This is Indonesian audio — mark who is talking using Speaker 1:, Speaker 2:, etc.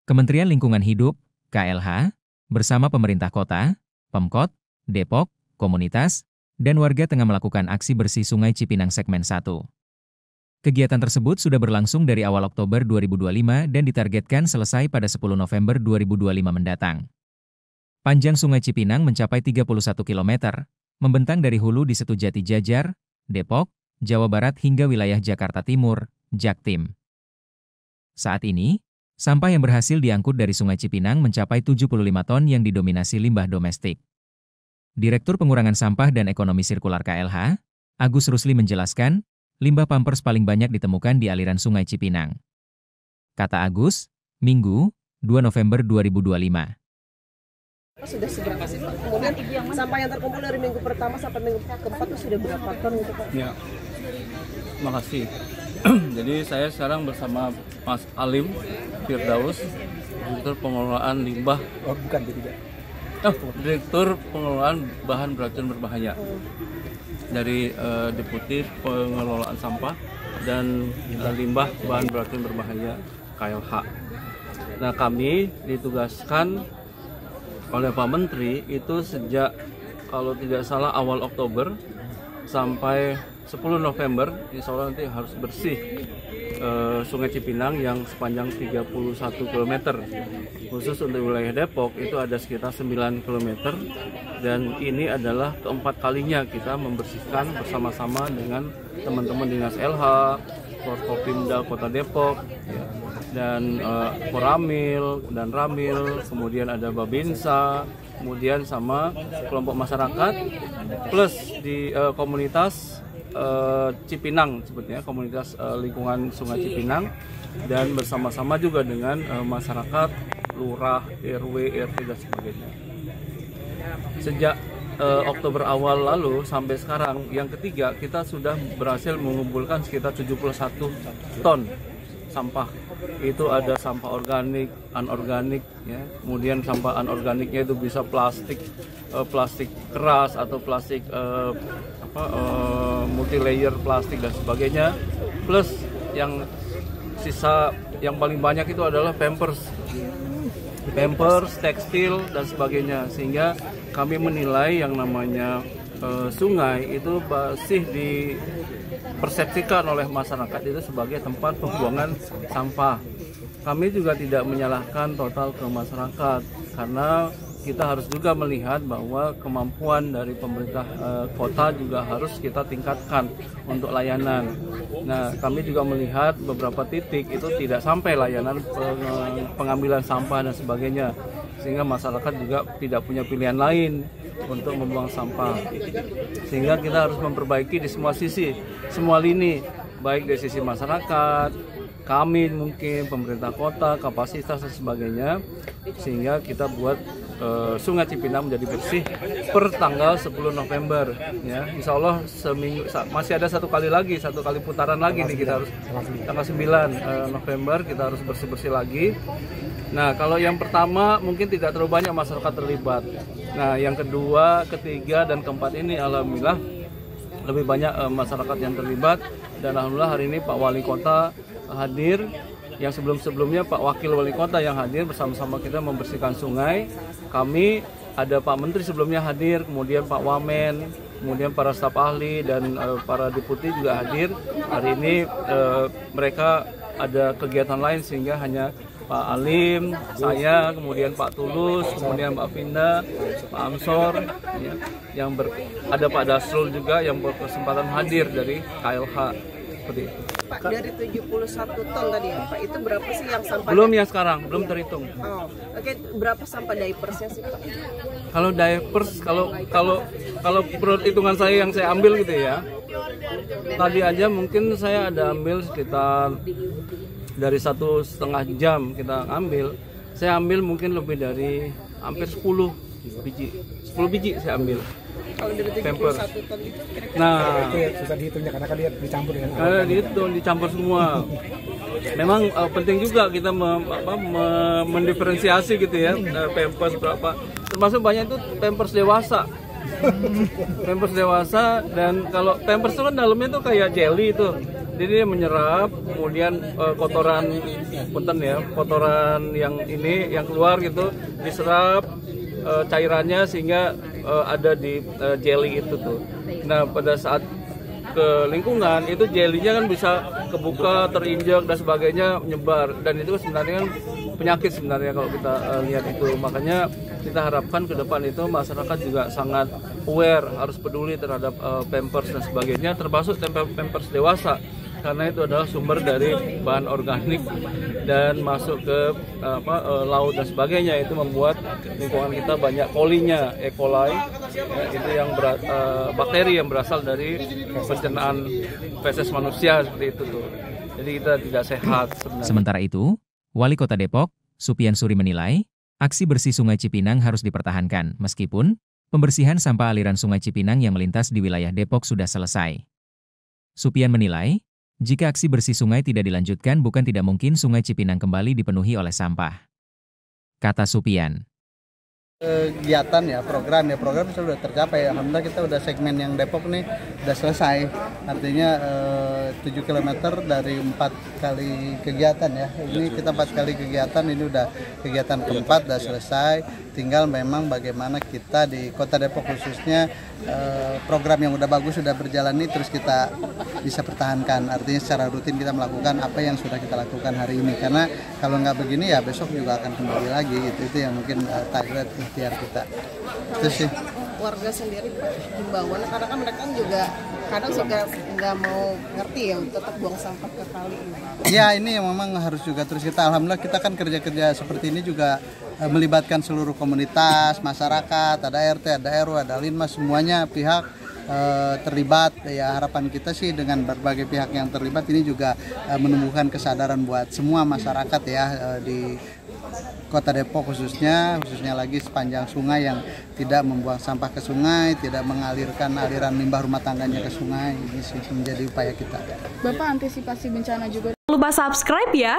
Speaker 1: Kementerian Lingkungan Hidup, KLH, bersama pemerintah kota, Pemkot, Depok, komunitas, dan warga tengah melakukan aksi bersih Sungai Cipinang segmen 1. Kegiatan tersebut sudah berlangsung dari awal Oktober 2025 dan ditargetkan selesai pada 10 November 2025 mendatang. Panjang Sungai Cipinang mencapai 31 km, membentang dari hulu di Setu Jati Jajar, Depok, Jawa Barat hingga wilayah Jakarta Timur, Jaktim. Saat ini, sampah yang berhasil diangkut dari Sungai Cipinang mencapai 75 ton yang didominasi limbah domestik. Direktur Pengurangan Sampah dan Ekonomi Sirkular KLH, Agus Rusli menjelaskan, limbah pampers paling banyak ditemukan di aliran Sungai Cipinang. Kata Agus, Minggu, 2 November 2025.
Speaker 2: Sudah seberapa sih Pak? Kemudian sampah yang terkumpul dari minggu pertama sampai minggu keempat itu sudah berapa ton gitu Pak?
Speaker 3: Ya, makasih. Jadi saya sekarang bersama Mas Alim Firdaus, Direktur Pengelolaan Limbah. Direktur Pengelolaan Bahan Beracun Berbahaya dari Deputi Pengelolaan Sampah dan Limbah Bahan Beracun Berbahaya KLH. Nah, kami ditugaskan oleh Pak Menteri itu sejak kalau tidak salah awal Oktober sampai 10 November, insya Allah nanti harus bersih Sungai Cipinang yang sepanjang 31 km. Khusus untuk wilayah Depok itu ada sekitar 9 km dan ini adalah keempat kalinya kita membersihkan bersama-sama dengan teman-teman Dinas LH, Forkopimda Kota Depok, ya, dan Koramil dan Ramil, kemudian ada Babinsa, kemudian sama kelompok masyarakat, plus di komunitas Cipinang sebetulnya, komunitas lingkungan Sungai Cipinang, dan bersama-sama juga dengan masyarakat, lurah, RW, RT dan sebagainya. Sejak Oktober awal lalu sampai sekarang, yang ketiga, kita sudah berhasil mengumpulkan sekitar 71 ton sampah. Itu ada sampah organik, anorganik, ya. Kemudian sampah anorganiknya itu bisa plastik, plastik keras atau plastik multi-layer plastik dan sebagainya. Plus yang sisa yang paling banyak itu adalah pampers, tekstil dan sebagainya. Sehingga kami menilai yang namanya sungai itu masih dipersepsikan oleh masyarakat itu sebagai tempat pembuangan sampah. Kami juga tidak menyalahkan total ke masyarakat karena kita harus juga melihat bahwa kemampuan dari pemerintah kota juga harus kita tingkatkan untuk layanan. Nah, kami juga melihat beberapa titik itu tidak sampai layanan pengambilan sampah dan sebagainya, sehingga masyarakat juga tidak punya pilihan lain untuk membuang sampah. Sehingga kita harus memperbaiki di semua sisi, semua lini, baik dari sisi masyarakat, kami mungkin pemerintah kota, kapasitas dan sebagainya, sehingga kita buat Sungai Cipinang menjadi bersih per tanggal 10 November, ya. Insya Allah seminggu masih ada satu kali putaran lagi nih, kita harus tanggal 9 November kita harus bersih-bersih lagi. Nah, kalau yang pertama mungkin tidak terlalu banyak masyarakat terlibat. Nah, yang kedua, ketiga, dan keempat ini alhamdulillah lebih banyak masyarakat yang terlibat, dan alhamdulillah hari ini Pak Wali Kota hadir. Yang sebelum-sebelumnya Pak Wakil Wali Kota yang hadir, bersama-sama kita membersihkan sungai. Kami ada Pak Menteri sebelumnya hadir, kemudian Pak Wamen, kemudian para staf ahli dan para deputi juga hadir. Hari ini mereka ada kegiatan lain sehingga hanya Pak Alim, saya, kemudian Pak Tulus, kemudian Pak Finda, Pak Amsor, ya, ada Pak Dasrul juga yang berkesempatan hadir dari KLH. Seperti itu.
Speaker 2: Pak, dari 71 ton tadi ya Pak, itu berapa sih yang sampah?
Speaker 3: Belum yang sekarang, belum terhitung.
Speaker 2: Oh, oke. Berapa sampah diapersnya sih Pak?
Speaker 3: Kalau diapers, kalau menurut hitungan saya yang saya ambil gitu ya, tadi aja mungkin saya ada ambil sekitar dari 1,5 jam kita ambil, saya ambil mungkin lebih dari hampir 10 biji saya ambil.
Speaker 2: Kalau dari 71 ton itu kira-kira
Speaker 4: itu ya, susah dihitungnya karena kan dia dicampur dengan
Speaker 3: dicampur semua. Memang penting juga kita mendiferensiasi gitu ya, pampers berapa. Termasuk banyak itu pampers dewasa. Pampers dewasa, dan kalau pampers itu kan dalamnya tuh kayak jelly itu. Jadi dia menyerap, kemudian kotoran yang ini yang keluar gitu diserap cairannya sehingga ada di jelly itu tuh. Nah pada saat ke lingkungan itu jelinya kan bisa kebuka, terinjak dan sebagainya, menyebar, dan itu sebenarnya kan penyakit sebenarnya kalau kita lihat itu. Makanya kita harapkan ke depan itu masyarakat juga sangat aware, harus peduli terhadap pampers dan sebagainya, termasuk pampers dewasa, karena itu adalah sumber dari bahan organik dan masuk ke laut dan sebagainya. Itu membuat lingkungan kita banyak colinya, E. coli, ya, itu yang bakteri yang berasal dari pencernaan feses manusia seperti itu tuh. Jadi kita tidak sehat sebenarnya.
Speaker 1: Sementara itu, Wali Kota Depok, Supian Suri menilai, aksi bersih Sungai Cipinang harus dipertahankan meskipun pembersihan sampah aliran Sungai Cipinang yang melintas di wilayah Depok sudah selesai. Supian menilai, jika aksi bersih sungai tidak dilanjutkan, bukan tidak mungkin Sungai Cipinang kembali dipenuhi oleh sampah. Kata Supian.
Speaker 5: Kegiatan program sudah tercapai. Alhamdulillah kita udah segmen yang Depok nih udah selesai. Artinya 7 km dari 4 kali kegiatan ya. Ini kita 4 kali kegiatan, ini udah kegiatan keempat udah selesai. Tinggal memang bagaimana kita di Kota Depok khususnya program yang udah bagus sudah berjalan ini terus kita bisa pertahankan. Artinya secara rutin kita melakukan apa yang sudah kita lakukan hari ini. Karena kalau nggak begini ya besok juga akan kembali lagi gitu. Itu yang mungkin target ikhtiar kita. Itu sih.
Speaker 2: Warga sendiri himbauan karena kan mereka juga kadang suka nggak mau ngerti ya tetap buang sampah ke kali ini.
Speaker 5: Ya ini yang memang harus juga terus kita. Alhamdulillah kita kan kerja seperti ini juga melibatkan seluruh komunitas, masyarakat, ada RT, ada RW, ada Linmas, semuanya pihak terlibat. Ya harapan kita sih dengan berbagai pihak yang terlibat ini juga menumbuhkan kesadaran buat semua masyarakat ya di Kota Depok khususnya lagi sepanjang sungai yang tidak membuang sampah ke sungai, tidak mengalirkan aliran limbah rumah tangganya ke sungai. Ini sih menjadi upaya kita.
Speaker 6: Bapak antisipasi bencana juga.
Speaker 7: Jangan lupa subscribe ya.